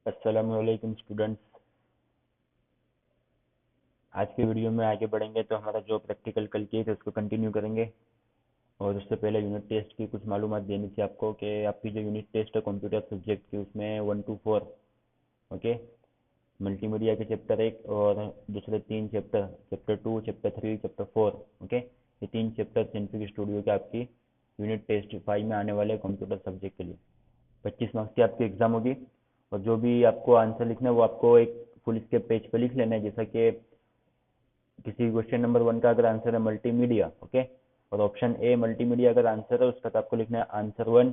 अस्सलामुअलैकुम स्टूडेंट्स। आज के वीडियो में आगे बढ़ेंगे तो हमारा जो प्रैक्टिकल कल किए थे उसको कंटिन्यू करेंगे। और उससे पहले यूनिट टेस्ट की कुछ मालूमात देनी थी आपको कि आपकी जो यूनिट टेस्ट है कंप्यूटर सब्जेक्ट की उसमें 1 to 4 ओके मल्टीमीडिया के चैप्टर 1 और दूसरे 3 chapter chapter 2 chapter 3 chapter 4 okay ये 3 चैप्टर सिंफिक स्टूडियो के आपकी यूनिट टेस्ट 5 में आने वाले कंप्यूटर सब्जेक्ट के लिए 25 मार्क्स की आपकी एग्जाम होगी। और जो भी आपको आंसर लिखना है वो आपको एक फुल स्केप पेज पर लिख लेना है। जैसा कि किसी क्वेश्चन नंबर 1 का अगर आंसर है मल्टीमीडिया ओके और ऑप्शन ए मल्टीमीडिया अगर आंसर है उसका तो आपको लिखना है आंसर 1।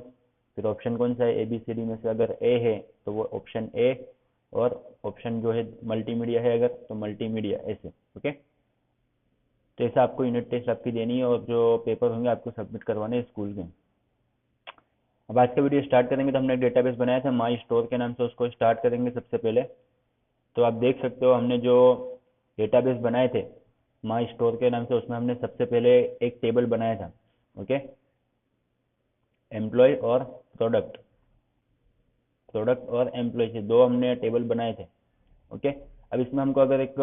फिर ऑप्शन कौन सा है ABCD में से अगर ए है तो वो ऑप्शन ए और ऑप्शन जो है मल्टीमीडिया है अगर तो मल्टीमीडिया ऐसे ओके। तो ऐसा आपको यूनिट टेस्ट आपकी देनी है और जो पेपर होंगे आपको सबमिट करवाने हैं स्कूल के। अब आज का वीडियो स्टार्ट करेंगे तो हमने एक डेटाबेस बनाया था माई स्टोर के नाम से, उसको स्टार्ट करेंगे सबसे पहले। तो आप देख सकते हो हमने जो डेटाबेस बनाए थे माई स्टोर के नाम से उसमें हमने सबसे पहले एक टेबल बनाया था ओके एम्प्लॉय और प्रोडक्ट प्रोडक्ट और एम्प्लॉय से दो हमने टेबल बनाए थे ओके। अब इसमें हमको अगर एक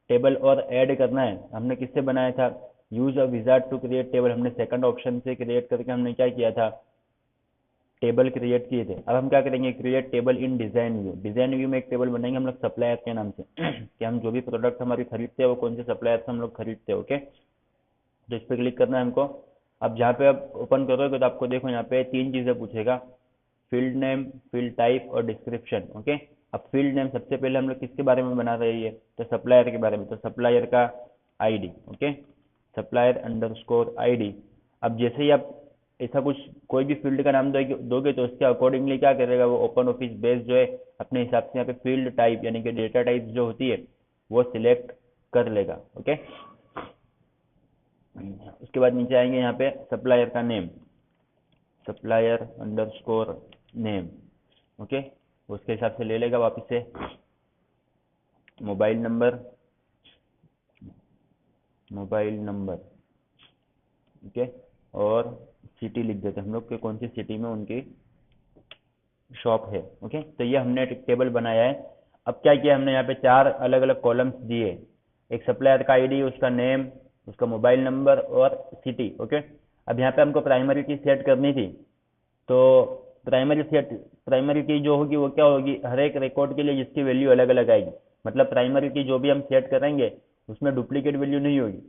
टेबल और ऐड करना है हमने किससे बनाया था use a wizard to create table हमने सेकंड ऑप्शन से क्रिएट करके हमने क्या किया था टेबल क्रिएट किए थे। अब हम क्या करेंगे create table in design view में एक टेबल बनाएंगे हम लोग सप्लायर के नाम से कि हम जो भी प्रोडक्ट हमारी खरीदते हैं वो कौन से सप्लायर से हम लोग खरीदते हैं ओके। तो इस पर क्लिक करना है हमको। अब जहाँ पे आप ओपन करोगे तो आपको देखो यहाँ पे 3 चीज़ें पूछेगा फील्ड नेम फील्ड टाइप और डिस्क्रिप्शन ओके। अब फील्ड नेम सबसे पहले हम लोग किसके बारे में बना रहे हैं तो सप्लायर के बारे में, तो सप्लायर का ID okay supplier underscore ID. अब जैसे ही आप ऐसा कुछ कोई भी फील्ड का नाम दोगे तो उसके अकॉर्डिंगली क्या करेगा वो ओपन ऑफिस बेस जो है अपने हिसाब से यहाँ पे फील्ड टाइप यानी कि डेटा टाइप जो होती है वो सिलेक्ट कर लेगा ओके। उसके बाद नीचे आएंगे यहाँ पे सप्लायर का name supplier underscore name okay उसके हिसाब से ले लेगा वापस से मोबाइल नंबर ओके और सिटी लिख देते हैं हम लोग कि कौन सी सिटी में उनकी शॉप है ओके। तो ये हमने एक टेबल बनाया है। अब क्या किया हमने यहाँ पे 4 अलग अलग कॉलम्स दिए, एक सप्लायर का आईडी उसका नेम उसका मोबाइल नंबर और सिटी ओके। अब यहाँ पे हमको प्राइमरी की सेट करनी थी तो प्राइमरी की जो होगी वो क्या होगी हर एक रिकॉर्ड के लिए जिसकी वैल्यू अलग अलग आएगी। मतलब प्राइमरी की जो भी हम सेट करेंगे उसमें डुप्लीकेट वैल्यू नहीं होगी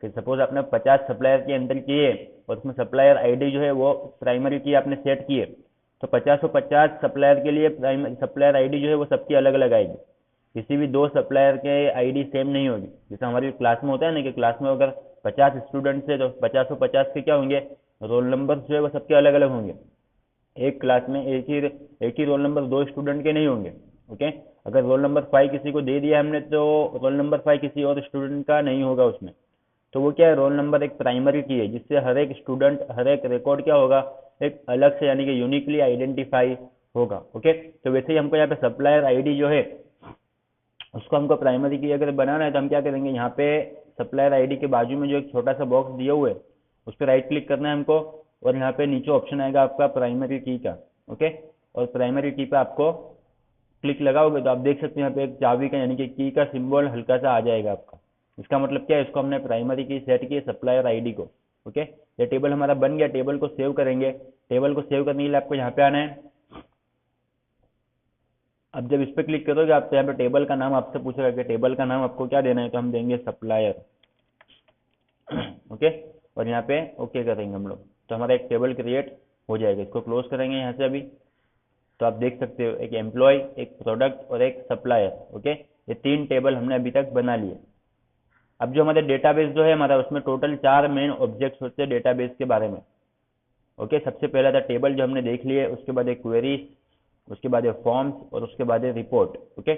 कि सपोज आपने 50 सप्लायर के एंटर किए और उसमें सप्लायर आईडी जो है वो प्राइमरी की आपने सेट किए तो 50 सप्लायर के लिए सप्लायर आईडी जो है वो सबकी अलग अलग आएगी। किसी भी 2 सप्लायर के आईडी सेम नहीं होगी। जैसे हमारी क्लास में होता है ना कि क्लास में अगर 50 स्टूडेंट्स है तो 50 के क्या होंगे रोल नंबर जो है वो सबके अलग अलग होंगे। एक क्लास में एक ही रोल नंबर 2 स्टूडेंट के नहीं होंगे ओके। अगर रोल नंबर 5 किसी को दे दिया हमने तो रोल नंबर 5 किसी और स्टूडेंट का नहीं होगा उसमें। तो वो क्या है रोल नंबर एक प्राइमरी की है जिससे हर एक स्टूडेंट हर एक रिकॉर्ड क्या होगा एक अलग से यानी कि यूनिकली आइडेंटिफाई होगा ओके। तो वैसे ही हमको यहाँ पे सप्लायर आईडी जो है उसको हमको प्राइमरी की अगर बनाना है तो हम क्या करेंगे यहाँ पे सप्लायर आईडी के बाजू में जो एक छोटा सा बॉक्स दिया हुआ है उस पर राइट क्लिक करना है हमको और यहाँ पे नीचे ऑप्शन आएगा आपका प्राइमरी की का ओके। और प्राइमरी की पे आपको क्लिक लगाओगे तो आप देख सकते हैं यहाँ पे एक चाबी का यानी कि की का सिंबल हल्का सा आ जाएगा आपका। इसका मतलब क्या है इसको हमने प्राइमरी की सेट की सप्लायर आईडी को ओके। ये टेबल हमारा बन गया। टेबल को सेव करेंगे। टेबल को सेव करने के लिए आपको यहाँ पे आना है। अब जब इस पर क्लिक करोगे आप तो यहाँ पे टेबल का नाम आपसे पूछेगा कि टेबल का नाम आपको क्या देना है तो हम देंगे सप्लायर ओके। और यहाँ पे ओके करेंगे हम लोग तो हमारा एक टेबल क्रिएट हो जाएगा। इसको क्लोज करेंगे यहाँ से अभी। तो आप देख सकते हो एक एम्प्लॉय एक प्रोडक्ट और एक सप्लायर ओके ये 3 टेबल हमने अभी तक बना लिए। अब जो हमारे डेटाबेस जो है हमारा उसमें टोटल 4 मेन ऑब्जेक्ट्स होते हैं डेटाबेस के बारे में ओके। सबसे पहला था टेबल जो हमने देख लिए, उसके बाद एक क्वेरीज, उसके बाद एक फॉर्म्स और उसके बाद एक रिपोर्ट ओके।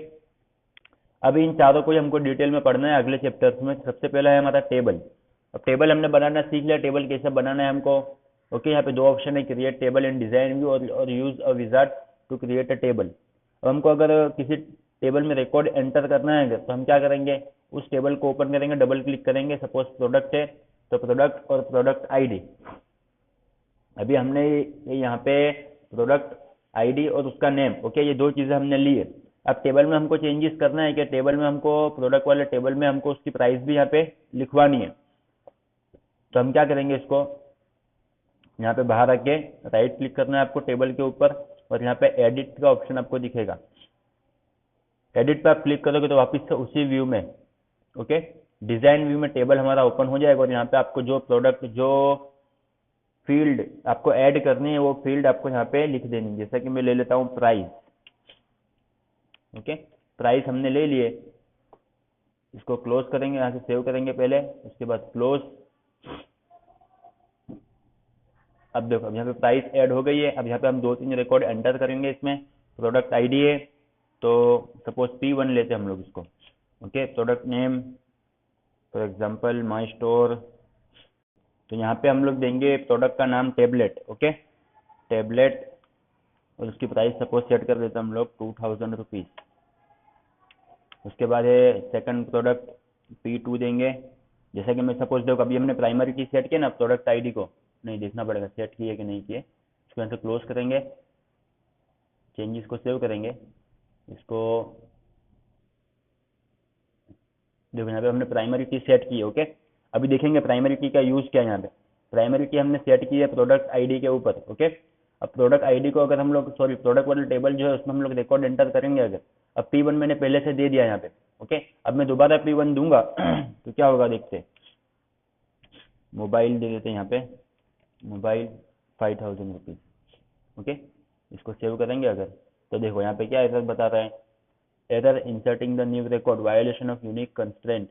अभी इन चारों को ही हमको डिटेल में पढ़ना है अगले चैप्टर्स में। सबसे पहला है हमारा टेबल। अब टेबल हमने बनाना सीख लिया, टेबल कैसे बनाना है हमको ओके। यहाँ पे 2 ऑप्शन है create table in design view और use a wizard to create a table. अब हमको अगर किसी टेबल में रिकॉर्ड एंटर करना है तो हम क्या करेंगे उस टेबल को ओपन करेंगे, डबल क्लिक करेंगे। सपोज प्रोडक्ट है तो प्रोडक्ट और प्रोडक्ट आईडी। अभी हमने ये यहाँ पे प्रोडक्ट आईडी और उसका नेम। ओके, ये दो चीज़ें हमने ली है। अब टेबल में हमको चेंजेस करना है कि टेबल में हमको प्रोडक्ट वाले टेबल में हमको उसकी प्राइस भी यहाँ पे लिखवानी है। तो हम क्या करेंगे, इसको यहाँ पे बाहर आके राइट क्लिक करना है आपको टेबल के ऊपर, और यहाँ पे एडिट का ऑप्शन आपको दिखेगा। एडिट पे आप क्लिक करोगे तो वापस से उसी व्यू में, ओके, डिजाइन व्यू में टेबल हमारा ओपन हो जाएगा, और यहाँ पे आपको जो प्रोडक्ट, जो फील्ड आपको ऐड करनी है वो फील्ड आपको यहाँ पे लिख देनी है। जैसा कि मैं ले लेता हूँ प्राइस। ओके, प्राइस हमने ले लिए, इसको क्लोज करेंगे, यहाँ से सेव करेंगे पहले, उसके बाद क्लोज। अब देखो, अब यहाँ पे प्राइस ऐड हो गई है। अब यहाँ पे हम 2-3 रिकॉर्ड एंटर करेंगे इसमें। प्रोडक्ट आईडी है, तो सपोज P1 लेते हैं हम लोग इसको। Okay, product name for example my store. तो यहाँ पे हम लोग देंगे प्रोडक्ट का नाम टेबलेट। ओके, टेबलेट, और उसकी प्राइस सपोज सेट कर देते हैं हम लोग 2000 रुपीज़। उसके बाद है सेकंड प्रोडक्ट P2 देंगे। जैसा कि मैं सपोज देखो, अभी हमने प्राइमरी की सेट किया ना प्रोडक्ट आईडी को, नहीं देखना पड़ेगा सेट किए कि नहीं किए। इसको यहाँ से क्लोज करेंगे, चेंजेस को सेव करेंगे, इसको देखो यहाँ पे हमने प्राइमरी की सेट की है। ओके, अभी देखेंगे प्राइमरी की का यूज़ क्या है। यहाँ पे प्राइमरी की हमने सेट की है प्रोडक्ट आईडी के ऊपर। ओके, अब प्रोडक्ट आईडी को अगर हम लोग, सॉरी, प्रोडक्ट वाले टेबल जो है उसमें हम लोग रिकॉर्ड एंटर करेंगे अगर। अब P1 मैंने पहले से दे दिया यहाँ पे। ओके, अब मैं दोबारा P1 दूंगा तो क्या होगा देखते। मोबाइल दे देते हैं यहाँ पे, मोबाइल 5000 रुपीज़। ओके, इसको सेव करेंगे अगर, तो देखो यहाँ पे क्या एरर बता रहा है, error inserting the new record, violation of unique constraint.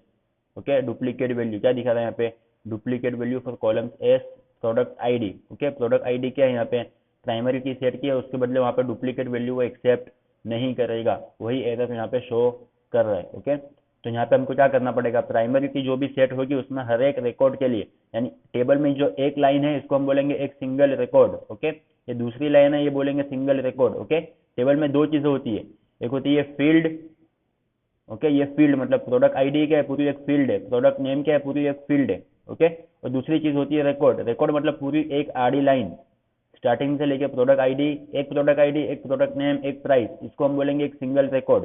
Okay, duplicate value क्या दिखा रहा है यहाँ पे, duplicate value for columns S product ID. Okay, product ID क्या है यहाँ पे, प्राइमरी की सेट की है, उसके बदले वहाँ पे डुप्लीकेट वैल्यू वो एक्सेप्ट नहीं करेगा, वही एरर यहाँ पे शो कर रहा है। ओके, तो यहाँ पे हमको क्या करना पड़ेगा, प्राइमरी की जो भी सेट होगी उसमें हर एक रिकॉर्ड के लिए, यानी टेबल में जो एक लाइन है इसको हम बोलेंगे एक सिंगल रिकॉर्ड। ओके, ये दूसरी लाइन है, ये बोलेंगे सिंगल रिकॉर्ड। ओके, टेबल में दो चीजें होती है, एक होती है फील्ड। ओके, ये फील्ड मतलब प्रोडक्ट आईडी क्या है, पूरी एक फील्ड है, प्रोडक्ट नेम क्या है, पूरी एक फील्ड है। ओके, और दूसरी चीज होती है रिकॉर्ड। रिकॉर्ड मतलब पूरी एक आड़ी लाइन, स्टार्टिंग से लेके प्रोडक्ट आईडी, एक प्रोडक्ट आईडी, एक प्रोडक्ट नेम, एक प्राइस, इसको हम बोलेंगे एक सिंगल रिकॉर्ड।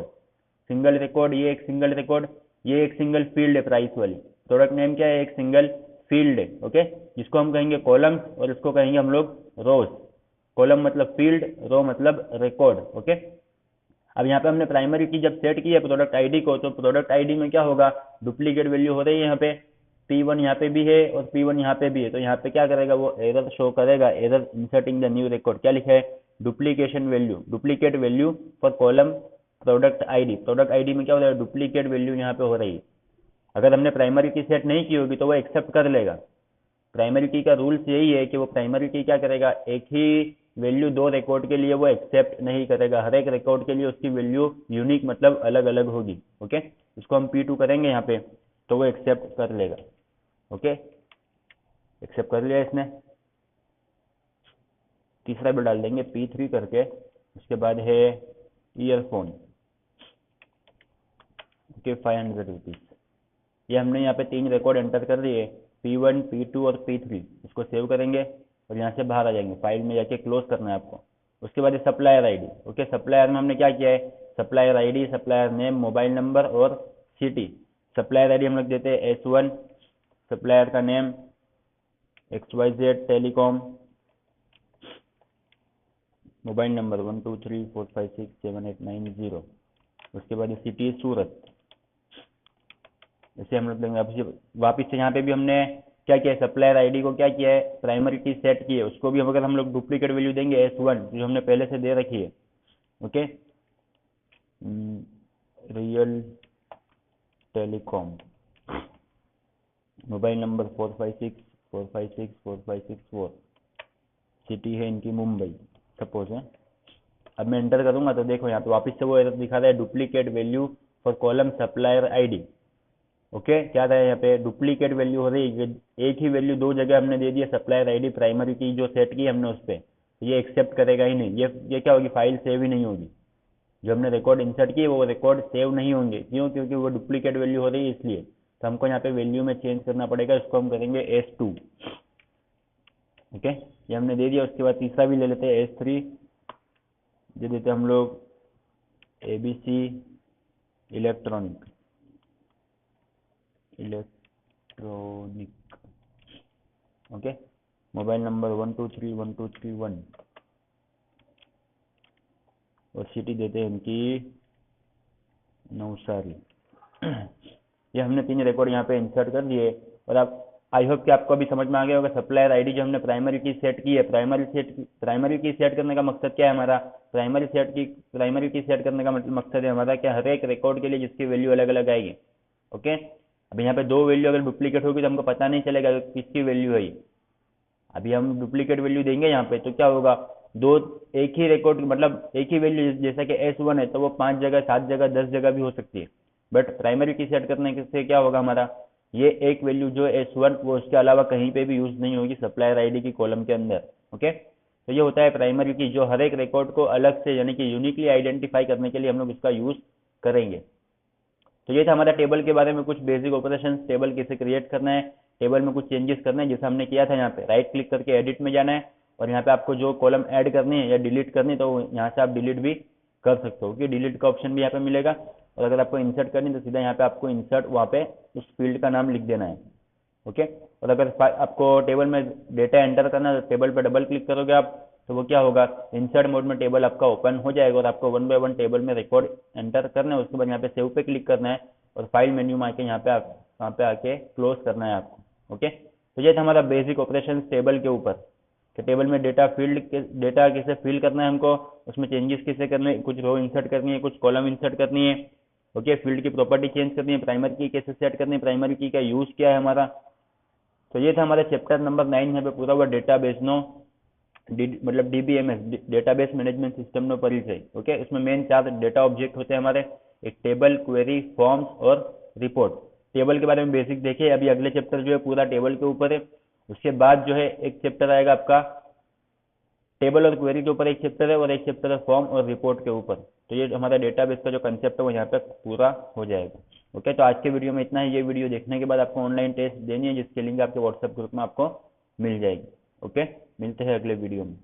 सिंगल रिकॉर्ड, ये एक सिंगल रिकॉर्ड, ये एक सिंगल फील्ड है प्राइस वाली। प्रोडक्ट नेम क्या है, एक सिंगल फील्ड है। ओके, जिसको हम कहेंगे कॉलम्स, और इसको कहेंगे हम लोग रोज। कॉलम मतलब फील्ड, रो मतलब रिकॉर्ड। ओके, अब यहाँ पे हमने प्राइमरी की जब सेट की है प्रोडक्ट आईडी को, तो प्रोडक्ट आईडी में क्या होगा, डुप्लीकेट वैल्यू हो रही है यहाँ पे, P1 यहाँ पे भी है और P1 यहाँ पे भी है, तो यहाँ पे क्या करेगा, वो एरर शो करेगा, error inserting the new record. क्या लिखा है, duplication value, duplicate value for column product ID. Product ID में क्या हो रहा है, डुप्लीकेट वैल्यू यहाँ पे हो रही है। अगर हमने प्राइमरी की सेट नहीं की होगी तो वो एक्सेप्ट कर लेगा। प्राइमरी की का रूल्स यही है कि वो प्राइमरी की क्या करेगा, एक ही वैल्यू दो रिकॉर्ड के लिए वो एक्सेप्ट नहीं करेगा, हर एक रिकॉर्ड के लिए उसकी वैल्यू यूनिक मतलब अलग अलग होगी। ओके, इसको हम P2 करेंगे यहाँ पे तो वो एक्सेप्ट कर लेगा। ओके, एक्सेप्ट कर लिया इसने। तीसरा भी डाल देंगे P3 करके, उसके बाद है ईयरफोन। Okay, 500 rupees. ये हमने यहाँ पे 3 रिकॉर्ड एंटर कर दिए, P1, P2 और P3। इसको सेव करेंगे और यहाँ से बाहर आ जाएंगे, फाइल में जाके क्लोज करना है आपको। उसके बाद सप्लायर आईडी। ओके, सप्लायर में हमने क्या किया है, supplier ID, supplier name, mobile number और सिटी। सप्लायर आईडी हम लोग देते हैं S1, सप्लायर का name XYZ telecom, mobile number 1234567890। उसके बाद सिटी सूरत, इसे हम लोग देंगे। वापिस से यहाँ पे भी हमने क्या किया है, सप्लायर आईडी को क्या किया है, प्राइमरी की सेट की है, उसको भी अगर हम लोग डुप्लीकेट वैल्यू देंगे S1 जो हमने पहले से दे रखी है। Okay, real telecom, mobile number 4564564564, city है इनकी मुंबई सपोज है। अब मैं एंटर करूंगा तो देखो यहाँ पे वापस से वो एरर दिखा रहा है, duplicate value for column supplier ID. Okay, क्या था यहाँ पे, डुप्लीकेट वैल्यू हो रही है, एक ही वैल्यू दो जगह हमने दे दिया सप्लायर आईडी प्राइमरी की जो सेट की हमने उस पर, तो ये एक्सेप्ट करेगा ही नहीं, ये क्या होगी, फाइल सेव ही नहीं होगी। जो हमने रिकॉर्ड इंसर्ट किए वो रिकॉर्ड सेव नहीं होंगे, क्यों, क्योंकि वो डुप्लीकेट वैल्यू हो रही है इसलिए। तो हमको यहाँ पे वैल्यू में चेंज करना पड़ेगा, इसको हम करेंगे S2। ओके, ये हमने दे दिया। उसके बाद तीसरा भी ले लेते हैं S3, दे देते हम लोग ABC electronic okay. Mobile number 1231231 और सिटी देते हैं इनकी नवसारी। ये हमने 3 रिकॉर्ड यहाँ पे इंसर्ट कर दिए और आप आई होप कि आपको अभी समझ में आ गया होगा। सप्लायर आईडी जो हमने प्राइमरी की सेट की है, प्राइमरी की सेट करने का मकसद क्या है हमारा? प्राइमरी की सेट करने का मकसद है हमारा क्या, हर एक रिकॉर्ड के लिए जिसकी वैल्यू अलग अलग आएगी। ओके, अभी यहाँ पे 2 वैल्यू अगर डुप्लीकेट होगी तो हमको पता नहीं चलेगा किसकी वैल्यू है। अभी हम डुप्लीकेट वैल्यू देंगे यहाँ पे तो क्या होगा, दो एक ही रिकॉर्ड मतलब एक ही वैल्यू, जैसा कि S1 है तो वो 5 जगह 7 जगह 10 जगह भी हो सकती है। बट प्राइमरी की सेट करने से क्या होगा हमारा, ये एक वैल्यू जो S1 वो उसके अलावा कहीं पे भी यूज नहीं होगी सप्लायर आईडी की कॉलम के अंदर। ओके, तो ये होता है प्राइमरी की, जो हर एक रिकॉर्ड को अलग से यानी कि यूनिकली आइडेंटिफाई करने के लिए हम लोग इसका यूज करेंगे। तो ये था हमारा टेबल के बारे में कुछ बेसिक ऑपरेशन। टेबल कैसे क्रिएट करना है, टेबल में कुछ चेंजेस करना है, जैसे हमने किया था। यहाँ पे राइट क्लिक करके एडिट में जाना है और यहाँ पे आपको जो कॉलम ऐड करनी है या डिलीट करनी है तो यहाँ से आप डिलीट भी कर सकते हो, क्योंकि डिलीट का ऑप्शन भी यहाँ पे मिलेगा। और अगर आपको इंसर्ट करनी है तो सीधा यहाँ पे आपको इंसर्ट वहाँ पे उस फील्ड का नाम लिख देना है। ओके, और अगर आपको टेबल में डेटा एंटर करना है तो टेबल पर डबल क्लिक करोगे आप तो वो क्या होगा, इंसर्ट मोड में टेबल आपका ओपन हो जाएगा और आपको 1 बाय 1 टेबल में रिकॉर्ड एंटर करना है। उसके बाद यहाँ पे सेव पे क्लिक करना है और फाइल मेन्यू में आके यहाँ पे आके क्लोज करना है आपको। ओके, तो ये था हमारा बेसिक ऑपरेशन टेबल के ऊपर कि टेबल में डेटा कैसे फिल करना है हमको, उसमें चेंजेस कैसे करने हैं, कुछ रो इंसर्ट करनी है, कुछ कॉलम इंसर्ट करनी है। ओके, फील्ड की प्रॉपर्टी चेंज करनी है, प्राइमरी की कैसे सेट करनी है, प्राइमरी की का यूज क्या है हमारा। तो ये था हमारा चैप्टर नंबर 9 यहाँ पे पूरा हुआ डेटाबेस नो मतलब DBMS डेटाबेस मैनेजमेंट सिस्टम नो परिचय। ओके, उसमें मेन 4 डेटा ऑब्जेक्ट होते हैं हमारे, एक टेबल, क्वेरी, फॉर्म्स और रिपोर्ट। टेबल के बारे में बेसिक देखिए, अभी अगले चैप्टर जो है पूरा टेबल के ऊपर है। उसके बाद जो है एक चैप्टर आएगा आपका टेबल और क्वेरी के ऊपर, एक चैप्टर है, और एक चैप्टर है फॉर्म और रिपोर्ट के ऊपर। तो ये हमारा डेटाबेस का जो कंसेप्ट है वो यहाँ पे पूरा हो जाएगा। ओके, तो आज के वीडियो में इतना ही। ये वीडियो देखने के बाद आपको ऑनलाइन टेस्ट देनी है जिसकी लिंक आपके व्हाट्सएप ग्रुप में आपको मिल जाएगी। ओके, मिलते हैं अगले वीडियो में।